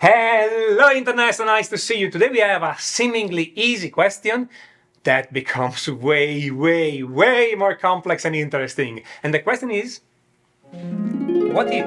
Hello Internet, so nice to see you. Today we have a seemingly easy question that becomes way more complex and interesting. And the question is, what is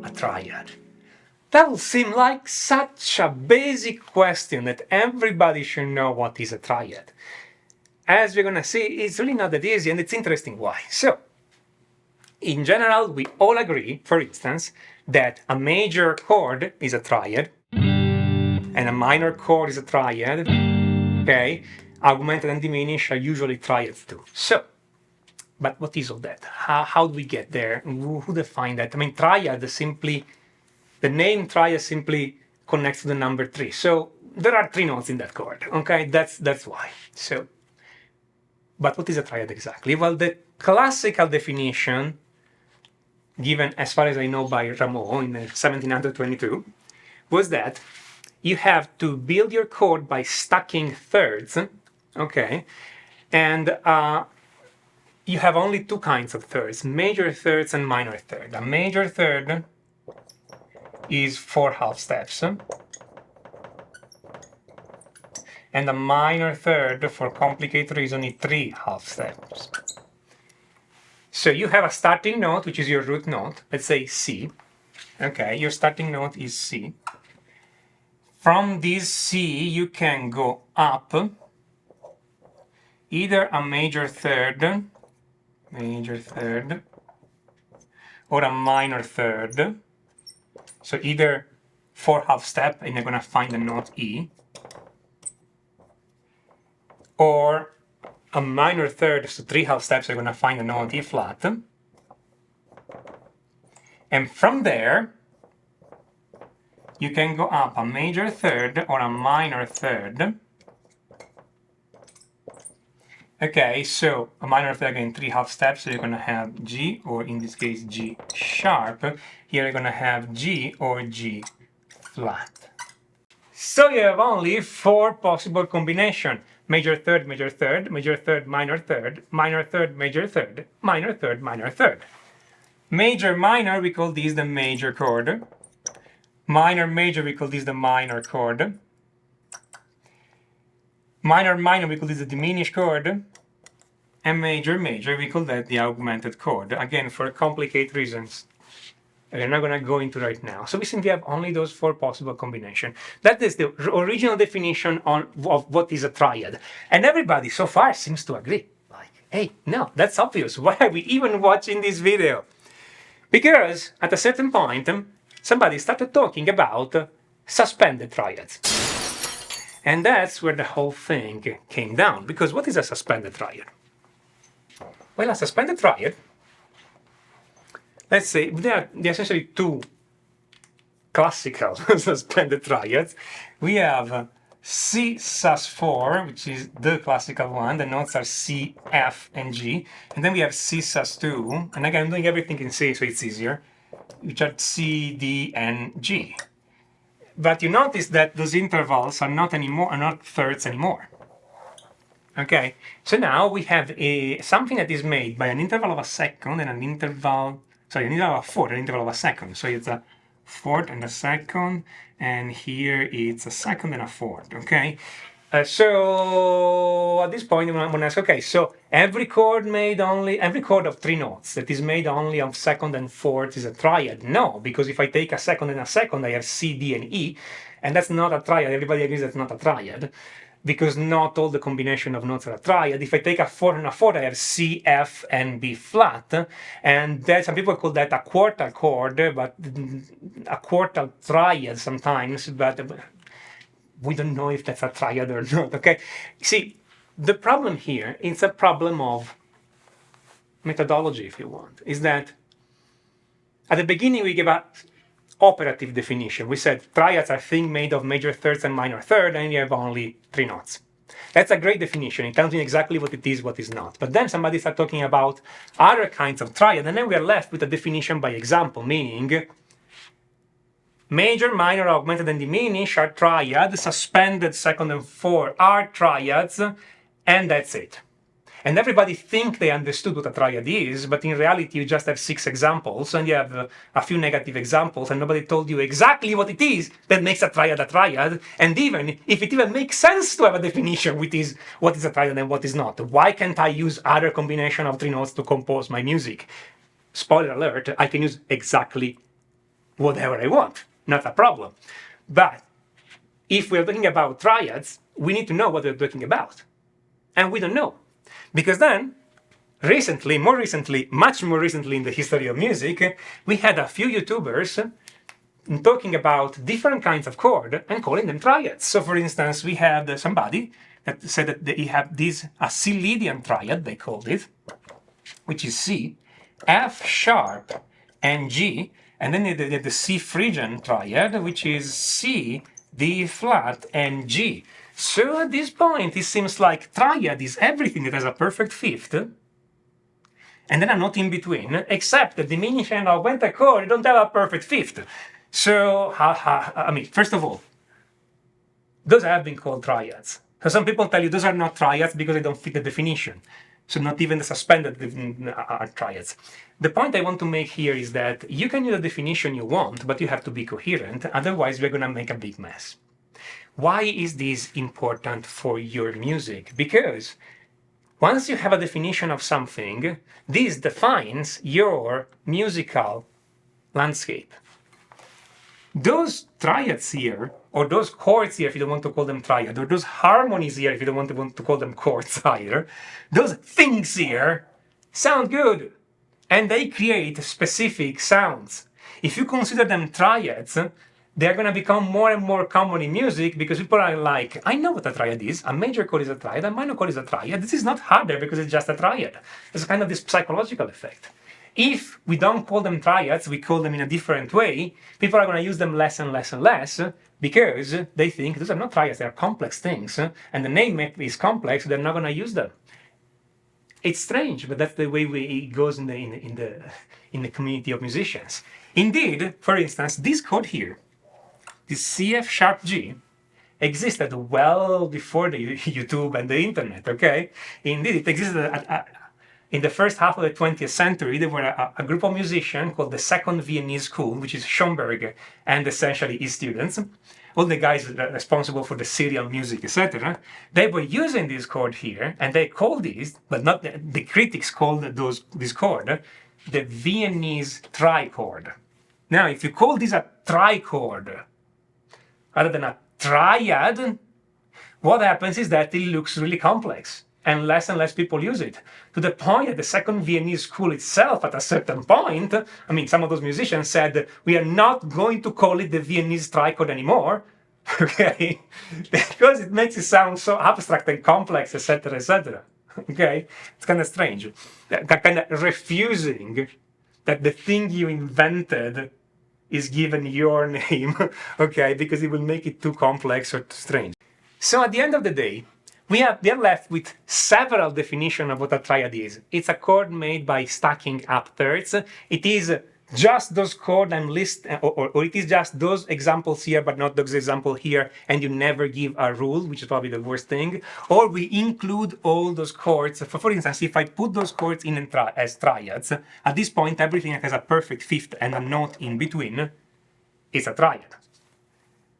a triad? That will seem like such a basic question that everybody should know what is a triad. As we're gonna see, it's really not that easy, and it's interesting why. So, in general, we all agree, for instance, that a major chord is a triad, and a minor chord is a triad, okay? Augmented and diminished are usually triads too. So, but what is all that? How do we get there? Who defined that? I mean, triad simply, the name triad simply connects to the number 3. So, there are 3 notes in that chord, okay? That's why. So, but what is a triad exactly? Well, the classical definition, given as far as I know by Rameau in 1722, was that you have to build your chord by stacking thirds, okay? And you have only 2 kinds of thirds, major thirds and minor third. A major third is 4 half steps, and a minor third, for complicated reason, is 3 half steps. So you have a starting note, which is your root note, let's say C. Okay, your starting note is C. From this C, you can go up either a major third, or a minor third. So either 4 half step, and you're gonna find the note E, or a minor third, so 3 half steps, you're gonna find the note E flat. And from there, you can go up a major third or a minor third. Okay, so a minor third again, 3 half steps, so you're gonna have G, or in this case G sharp. Here you're gonna have G or G flat. So you have only 4 possible combinations: major third, major third, major third, minor third, minor third, major third, minor third, minor third. Major minor, we call this the major chord. Minor major, we call this the minor chord. Minor minor, we call this the diminished chord. And major major, we call that the augmented chord. Again, for complicated reasons we're not going to go into right now. So we simply have only those 4 possible combinations. That is the original definition of what is a triad. And everybody so far seems to agree. Like, hey, no, that's obvious. Why are we even watching this video? Because at a certain point, somebody started talking about suspended triads. And that's where the whole thing came down. Because what is a suspended triad? Well, a suspended triad, let's say, there are essentially 2 classical suspended triads. We have C sus4, which is the classical one. The notes are C, F, and G. And then we have C sus2. And again, I'm doing everything in C, so it's easier, which are C, D, and G. But you notice that those intervals are not thirds anymore. Okay, so now we have something that is made by an interval of a second and an interval of a fourth, an interval of a second. So it's a fourth and a second, and here it's a second and a fourth, okay? So at this point, I'm going to ask, okay, so every chord of 3 notes that is made only of second and fourth is a triad? No, because if I take a second and a second, I have C, D, and E, and that's not a triad. Everybody agrees that's not a triad, because not all the combination of notes are a triad. If I take a fourth and a fourth, I have C, F, and B flat, and some people call that a quartal chord, but a quartal triad sometimes, but we don't know if that's a triad or not, okay? See, the problem here, it's a problem of methodology, if you want, is that at the beginning we gave a operative definition. We said triads are things made of major thirds and minor third, and you have only 3 notes. That's a great definition. It tells me exactly what it is, what is not. But then somebody started talking about other kinds of triad, and then we are left with a definition by example, meaning major, minor, augmented, and diminished are triads, suspended, second, and fourth are triads, and that's it. And everybody think they understood what a triad is, but in reality you just have 6 examples, and you have a few negative examples, and nobody told you exactly what it is that makes a triad a triad, and even if it even makes sense to have a definition which is what is a triad and what is not. Why can't I use other combination of 3 notes to compose my music? Spoiler alert, I can use exactly whatever I want, not a problem. But if we're talking about triads, we need to know what we're talking about. And we don't know. Because then, recently, much more recently in the history of music, we had a few YouTubers talking about different kinds of chord and calling them triads. So for instance, we had somebody that said that they have a C Lydian triad, they called it, which is C, F sharp, and G, and then they did the C Phrygian triad, which is C, D flat, and G. So at this point, it seems like triad is everything that has a perfect fifth, and then a note in between, except the diminished and augmented chord don't have a perfect fifth. So, I mean, first of all, those have been called triads. So some people tell you those are not triads because they don't fit the definition. So not even the suspended are triads. The point I want to make here is that you can use the definition you want, but you have to be coherent, otherwise we're going to make a big mess. Why is this important for your music? Because once you have a definition of something, this defines your musical landscape. Those triads here, or those chords here if you don't want to call them triad, or those harmonies here if you don't want to call them chords either, those things here sound good, and they create specific sounds. If you consider them triads, they're going to become more and more common in music because people are like, I know what a triad is, a major chord is a triad, a minor chord is a triad, this is not harder because it's just a triad. It's kind of this psychological effect. If we don't call them triads, we call them in a different way, people are going to use them less and less and less because they think those are not triads, they are complex things, and the name is complex, so they're not going to use them. It's strange, but that's the way it goes in the community of musicians. Indeed, for instance, this chord here, this CF sharp G, existed well before the YouTube and the internet, okay? Indeed, it existed in the first half of the 20th century. There were a group of musicians called the Second Viennese School, which is Schoenberg and essentially his students, all the guys responsible for the serial music, etc. They were using this chord here, and they called this, but not the critics called this chord, the Viennese trichord. Now, if you call this a trichord, rather than a triad, what happens is that it looks really complex and less people use it. To the point that the Second Viennese School itself, at a certain point, I mean, some of those musicians said, we are not going to call it the Viennese trichord anymore, okay? Because it makes it sound so abstract and complex, etc., etc. Okay? It's kind of strange. Kind of refusing that the thing you invented is given your name, okay, because it will make it too complex or too strange. So at the end of the day, we are left with several definitions of what a triad is. It's a chord made by stacking up thirds. It is just those chords I'm listing, or it is just those examples here, but not those examples here, and you never give a rule, which is probably the worst thing. Or we include all those chords. For instance, if I put those chords in as triads, at this point, everything that has a perfect fifth and a note in between is a triad.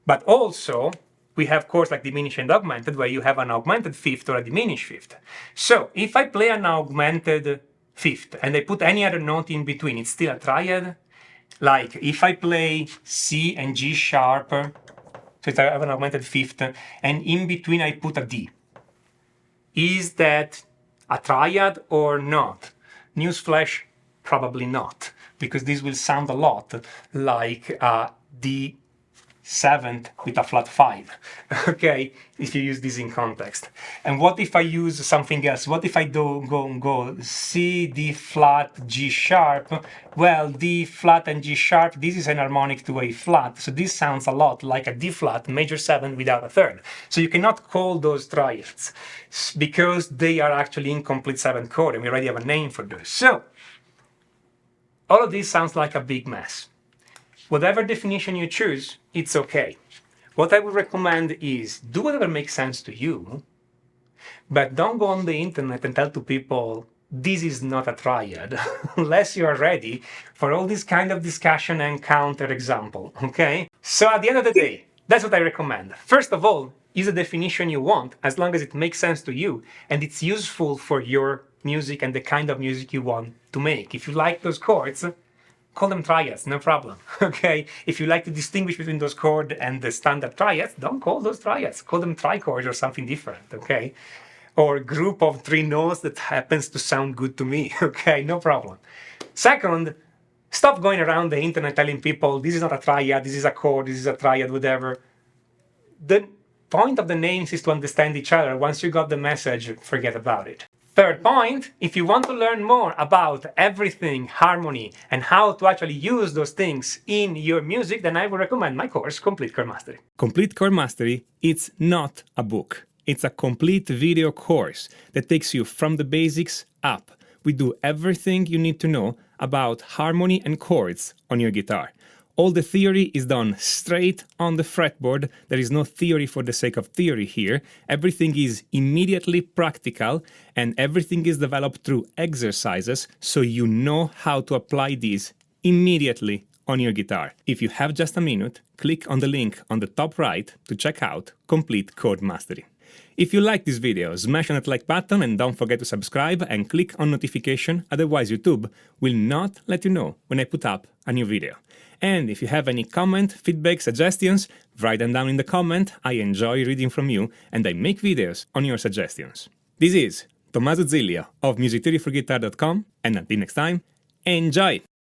But also, we have chords like diminished and augmented, where you have an augmented fifth or a diminished fifth. So if I play an augmented fifth and I put any other note in between, it's still a triad. Like if I play C and G sharp, so I have an augmented fifth, and in between I put a D. Is that a triad or not? Newsflash, probably not, because this will sound a lot like a D seventh with a flat 5, okay, if you use this in context. And what if I use something else? What if I go C, D flat, G sharp? Well, D flat and G sharp, this is an harmonic to A flat, so this sounds a lot like a D flat major 7 without a third. So you cannot call those triads because they are actually incomplete 7th chord, and we already have a name for those. So all of this sounds like a big mess. Whatever definition you choose, it's okay. What I would recommend is do whatever makes sense to you, But don't go on the internet and tell to people, this is not a triad, unless you are ready for all this kind of discussion and counter example, okay? So at the end of the day, that's what I recommend. First of all, use the definition you want, as long as it makes sense to you and it's useful for your music and the kind of music you want to make. If you like those chords, call them triads, no problem, okay? If you like to distinguish between those chords and the standard triads, don't call those triads, call them trichords or something different, okay? Or group of 3 notes that happens to sound good to me, okay, no problem. Second, stop going around the internet telling people, this is not a triad, this is a chord, this is a triad, whatever. The point of the names is to understand each other. Once you got the message, forget about it. Third point, if you want to learn more about everything harmony and how to actually use those things in your music, then I would recommend my course, Complete Chord Mastery. Complete Chord Mastery, it's not a book. It's a complete video course that takes you from the basics up. We do everything you need to know about harmony and chords on your guitar. All the theory is done straight on the fretboard. There is no theory for the sake of theory here. Everything is immediately practical and everything is developed through exercises so you know how to apply these immediately on your guitar. If you have just a minute, click on the link on the top right to check out Complete Chord Mastery. If you like this video, smash on that like button and don't forget to subscribe and click on notification, otherwise YouTube will not let you know when I put up a new video. And if you have any comment, feedback, suggestions, write them down in the comment. I enjoy reading from you and I make videos on your suggestions. This is Tommaso Zilio of musictheoryforguitar.com and until next time, enjoy!